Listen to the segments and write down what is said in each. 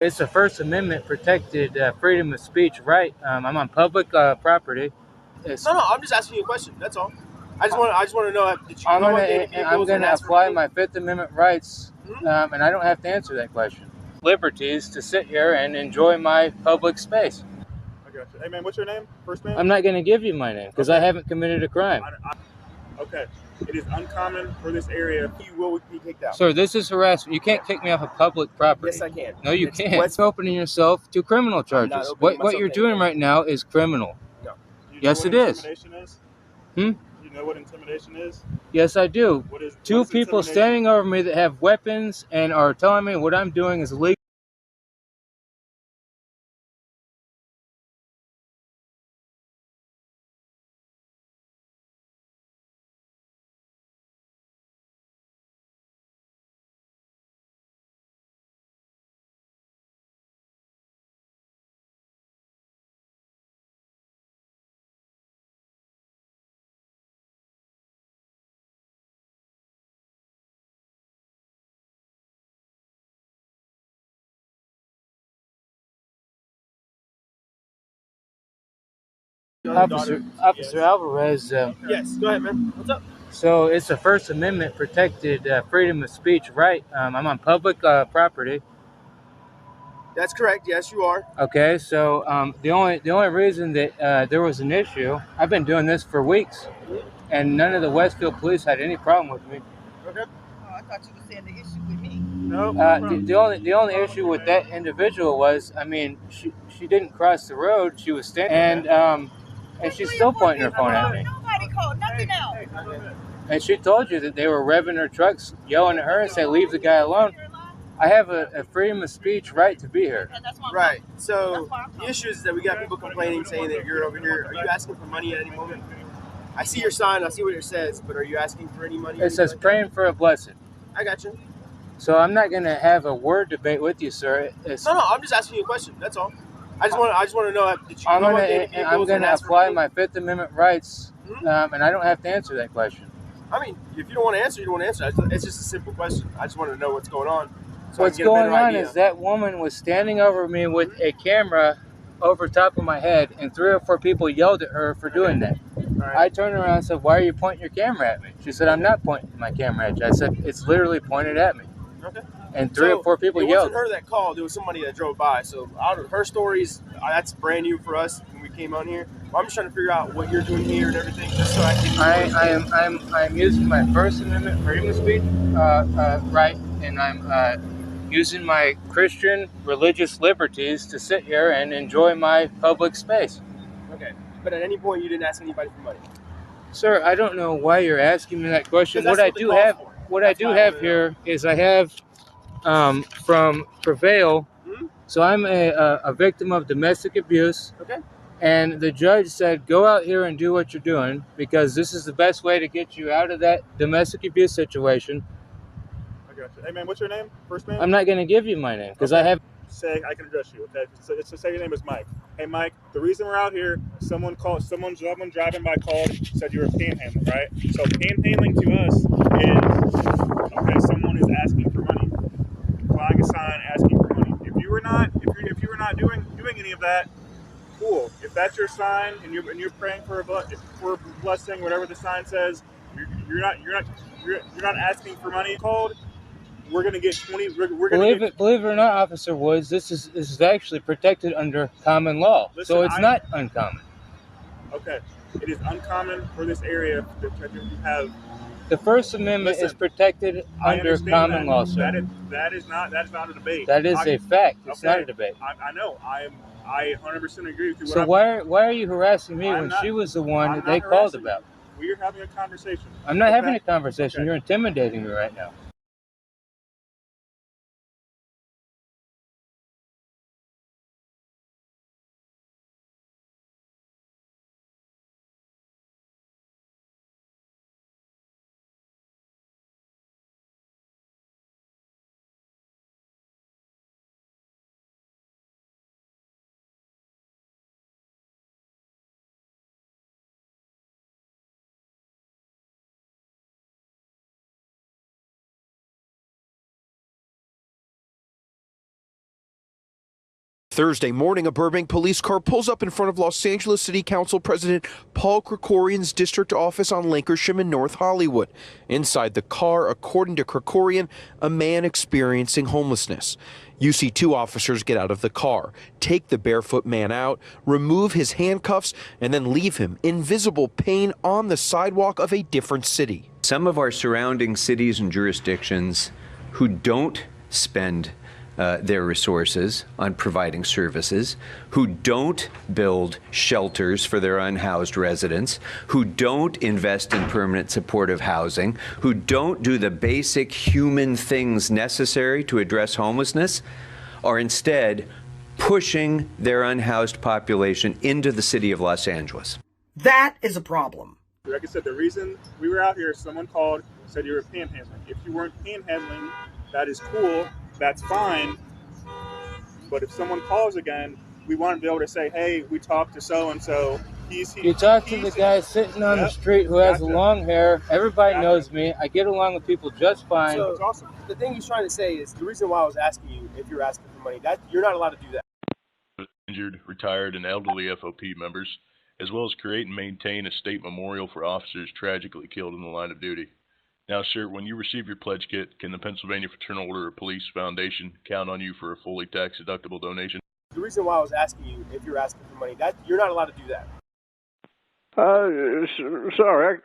It's a First Amendment protected freedom of speech right. I'm on public property. No, I'm just asking you a question. That's all. I just want to know. Did you I'm go gonna up to any I'm vehicles and gonna ask for apply money? my Fifth Amendment rights, and I don't have to answer that question. Liberties to sit here and enjoy my public space. I got you. Hey man, what's your name? First name? I'm not going to give you my name because I haven't committed a crime. Okay. It is uncommon for this area. You will be kicked out. Sir, this is harassment. You can't kick me off of public property. Yes, I can. No, you can't. You're opening yourself to criminal charges. What you're doing right now is criminal. No. Yes, it is. Intimidation is? Hmm? You know what intimidation is? Yes, I do. What is Two people standing over me that have weapons and are telling me what I'm doing is illegal. Officer Alvarez. Yes. Go ahead, man. What's up? So it's a First Amendment protected freedom of speech right. I'm on public property. That's correct. Yes, you are. Okay, so the only reason that there was an issue, I've been doing this for weeks, and none of the Westfield police had any problem with me. Okay. Oh, I thought you were saying the issue with me. No. The only issue with that individual was, I mean, she didn't cross the road. She was standing, and she's still pointing her phone at me. Nobody called nothing else. And she told you that they were revving her trucks, yelling at her and saying, "Leave the guy alone." I have a freedom of speech right to be here. Right. So the issue is that we got people complaining, saying that you're over here. Are you asking for money at any moment? I see your sign. I see what it says, but are you asking for any money? It says praying for a blessing. I got you. So I'm not going to have a word debate with you, sir. No, I'm just asking you a question. That's all. I just want to know. Did you I'm go up to any vehicles going and to ask for apply money? my Fifth Amendment rights, and I don't have to answer that question. I mean, if you don't want to answer, you don't want to answer. It's just a simple question. I just want to know what's going on. So What's going on is that woman was standing over me with a camera over top of my head, and 3 or 4 people yelled at her for doing that. Right. I turned around and said, "Why are you pointing your camera at me?" She said, "I'm not pointing my camera at you." I said, "It's literally pointed at me." Okay. And 3 or 4 people yelled. It wasn't her that called. It was somebody that drove by. So out of her stories, that's brand new for us when we came on here. Well, I'm just trying to figure out what you're doing here and everything, just so I can. I'm using my First Amendment freedom of speech right, and I'm using my Christian religious liberties to sit here and enjoy my public space. Okay. But at any point, you didn't ask anybody for money. Sir, I don't know why you're asking me that question. What I do have here is I have from Prevail. So I'm a victim of domestic abuse. Okay. And the judge said, go out here and do what you're doing because this is the best way to get you out of that domestic abuse situation. I got you. Hey man, what's your name? First name? I'm not going to give you my name because I have. Say I can address you. Okay. So say your name is Mike. Hey Mike, the reason we're out here, someone driving by called, said you were panhandling, right? So panhandling to us is okay. Someone is asking for money, flying a sign asking for money. If you were not doing any of that, cool. If that's your sign and you're praying for a blessing, whatever the sign says, you're not asking for money. Called. We're gonna get 20. Believe it or not, Officer Woods, this is actually protected under common law, so it's not uncommon. Okay, it is uncommon for this area to have. The First Amendment is protected under common law, sir. That is not a debate. That is a fact. It's not a debate. I know. I 100% agree with you. So why are you harassing me when she was the one that they called about? We are having a conversation. I'm not having a conversation. Okay. You're intimidating me right now. Thursday morning, a Burbank police car pulls up in front of Los Angeles City Council President Paul Krikorian's district office on Lankershim in North Hollywood. Inside the car, according to Krikorian, a man experiencing homelessness. You see two officers get out of the car, take the barefoot man out, remove his handcuffs, and then leave him in visible pain on the sidewalk of a different city. Some of our surrounding cities and jurisdictions who don't spend their resources on providing services, who don't build shelters for their unhoused residents, who don't invest in permanent supportive housing, who don't do the basic human things necessary to address homelessness, are instead pushing their unhoused population into the city of Los Angeles. That is a problem. Like I said, the reason we were out here, someone called, said you were panhandling. If you weren't panhandling, that is cool. That's fine. But if someone calls again, we want to be able to say, hey, we talked to so-and-so. You talk to the guy sitting on the street who has long hair. Everybody knows me. I get along with people just fine. So That's awesome. the thing he's trying to say is the reason why I was asking you if you're asking for money, that you're not allowed to do that. Injured, retired, and elderly FOP members, as well as create and maintain a state memorial for officers tragically killed in the line of duty. Now, sir, when you receive your pledge kit, can the Pennsylvania Fraternal Order of Police Foundation count on you for a fully tax-deductible donation? The reason why I was asking you if you're asking for money, that you're not allowed to do that. Sorry,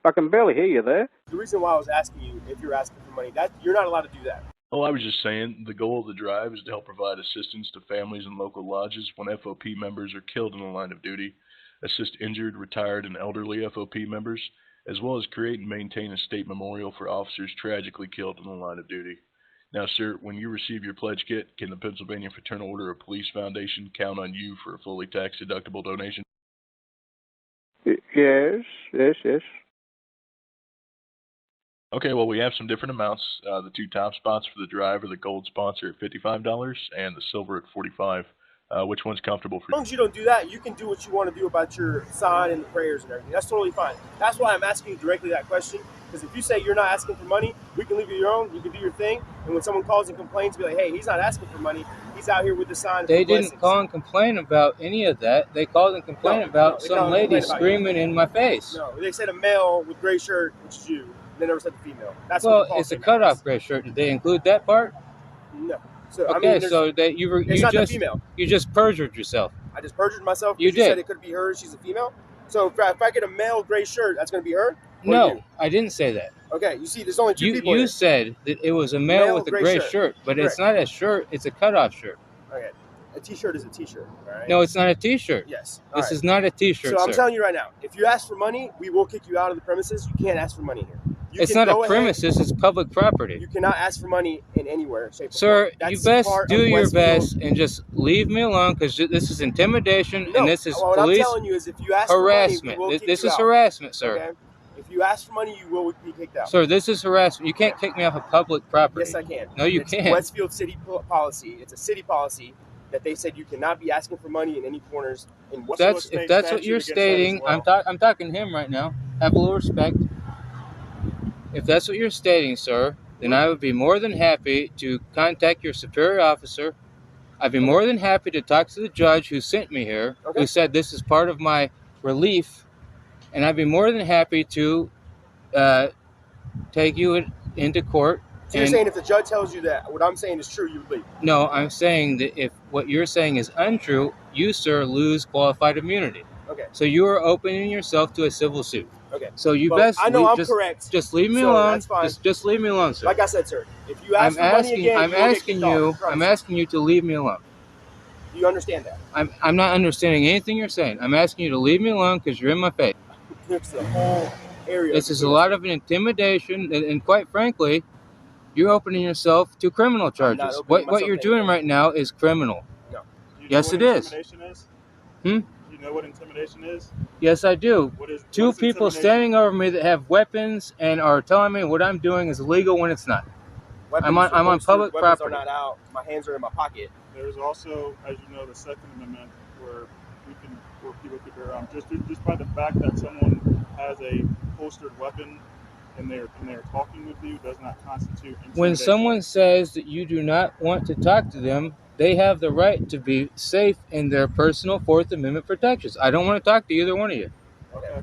I can barely hear you there. The reason why I was asking you if you're asking for money, that you're not allowed to do that. Oh, I was just saying, the goal of the drive is to help provide assistance to families and local lodges when FOP members are killed in the line of duty, assist injured, retired, and elderly FOP members, as well as create and maintain a state memorial for officers tragically killed in the line of duty. Now, sir, when you receive your pledge kit, can the Pennsylvania Fraternal Order of Police Foundation count on you for a fully tax-deductible donation? Yes. Okay, well, we have some different amounts. The two top spots for the drive are the gold sponsor at $55 and the silver at $45. Which one's comfortable for you? As long as you don't do that, you can do what you want to do about your sign and the prayers and everything. That's totally fine. That's why I'm asking you directly that question. Because if you say you're not asking for money, we can leave you your own. You can do your thing. And when someone calls and complains, be like, hey, he's not asking for money. He's out here with the sign. They didn't call and complain about any of that. They called and complained about some lady screaming in my face. No, they said a male with gray shirt, which is you. They never said the female. That's well, what the it's a cutoff gray shirt. Did they include that part? No. So, okay, I mean, so that you just perjured yourself. I just perjured myself. You did. Said it could be her. She's a female. So if I get a male gray shirt, that's going to be her. No, I didn't say that. Okay, you see, there's only two people. You said that it was a male with a gray shirt, but Correct. It's not a shirt. It's a cutoff shirt. Okay, a t-shirt is a t-shirt. All right. No, it's not a t-shirt. Yes. This is not a t-shirt. So I'm telling you right now, if you ask for money, we will kick you out of the premises. You can't ask for money here. It's not a premises, it's public property. You cannot ask for money in anywhere, shape, or Sir, form. you best do your best and just leave me alone because this is intimidation and this is what police I'm telling you is if you ask harassment. For money, we will This kick is you out. harassment, sir. Okay? If you ask for money, you will be kicked out. Sir, this is harassment. You can't kick me off of public property. Yes, I can. No, you it's can't. Westfield City policy. It's a city policy that they said you cannot be asking for money in any corners. If that's what you're stating, I'm talking to him right now. Have a little respect. If that's what you're stating, sir, then I would be more than happy to contact your superior officer. I'd be more than happy to talk to the judge who sent me here, who said this is part of my relief, and I'd be more than happy to take you into court. So you're saying if the judge tells you that what I'm saying is true, you leave? No, I'm saying that if what you're saying is untrue, you, sir, lose qualified immunity. Okay. So you are opening yourself to a civil suit. Okay. So you I know I'm correct. Just leave me alone. That's fine. Just leave me alone, sir. Like I said, sir, if you ask for money again, I'm asking you to leave me alone. Do you understand that? I'm not understanding anything you're saying. I'm asking you to leave me alone because you're in my face. It's the whole area. This is a lot of intimidation, and quite frankly, you're opening yourself to criminal charges. What you're doing right now is criminal. No. Yes, it is. You know what intimidation is? Yes, I do. Two people standing over me that have weapons and are telling me what I'm doing is illegal when it's not. I'm on public property. Weapons are not out. My hands are in my pocket. There's also, as you know, the Second Amendment where people could bear arms. Just by the fact that someone has a holstered weapon and they're talking with you does not constitute intimidation. When someone says that you do not want to talk to them, They have the right to be safe in their personal Fourth Amendment protections. I don't want to talk to either one of you. Okay.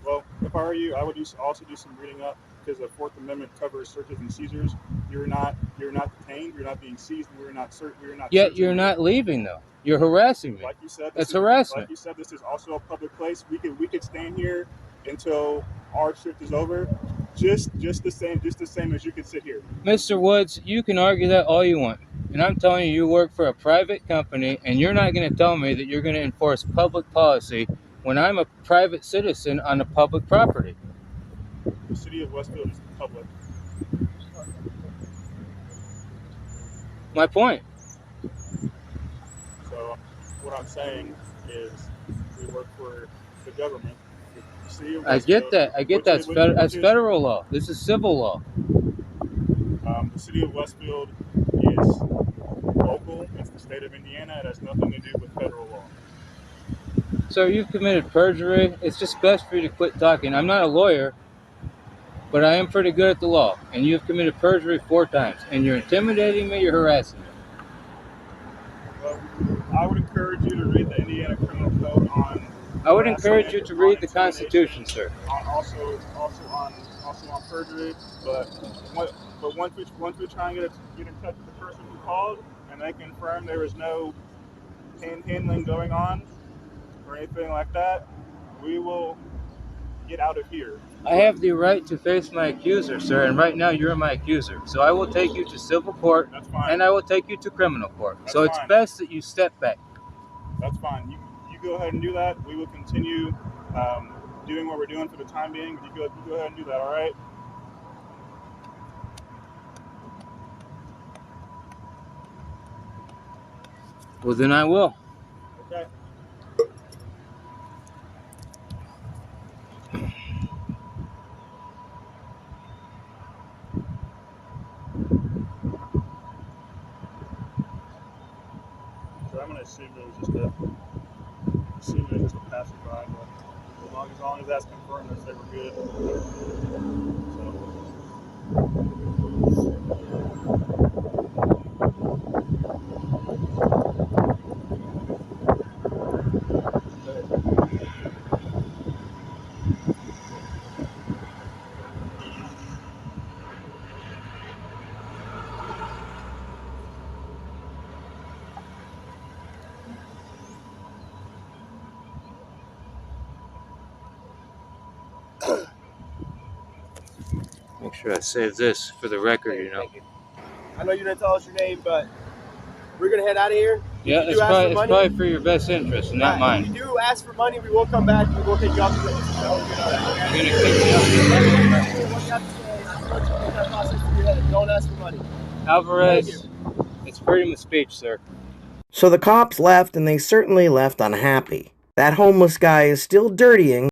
Well, if I were you, I would also do some reading up, because the Fourth Amendment covers searches and seizures. You're not detained. You're not being seized. We're not Yet searching you're you. not leaving, though. You're harassing me. Like you said, That's harassment. Like you said, this is also a public place. We could stand here until our shift is over, just the same as you could sit here. Mr. Woods, you can argue that all you want. And I'm telling you, you work for a private company, and you're not going to tell me that you're going to enforce public policy when I'm a private citizen on a public property. The city of Westfield is public. My point. So what I'm saying is, we work for the government. The city of I get Westfield, that. I get that's federal law. This is civil law. The city of Westfield is local. It's the state of Indiana. It has nothing to do with federal law. So you've committed perjury. It's just best for you to quit talking. I'm not a lawyer, but I am pretty good at the law. And you've committed perjury 4 times. And you're intimidating me, you're harassing me. Well, I would encourage you to read the Indiana Criminal Code on... I would encourage you to read the Constitution, sir. Also on perjury, but once we try and get in touch with the person who called, and they confirm there was no panhandling going on or anything like that, we will get out of here. I have the right to face my accuser, sir, and right now you're my accuser. So I will take you to civil court, and I will take you to criminal court. That's so it's fine. best that you step back. That's fine. You go ahead and do that. We will continue doing what we're doing for the time being. You go ahead and do that, all right? Well, then I will. Okay. So I'm going to assume it was just a passerby, but as long as that's confirmed that they were good. Make sure I save this for the record, you know. I know you didn't tell us your name, but we're going to head out of here. Yeah, it's probably for your best interest, not mine. If you do ask for money, we will come back and we'll take you off the list. So, You're going to kick me off. what you have to say is what you make that process through your head. Don't ask for money. Alvarez, it's freedom of speech, sir. So the cops left, and they certainly left unhappy. That homeless guy is still dirtying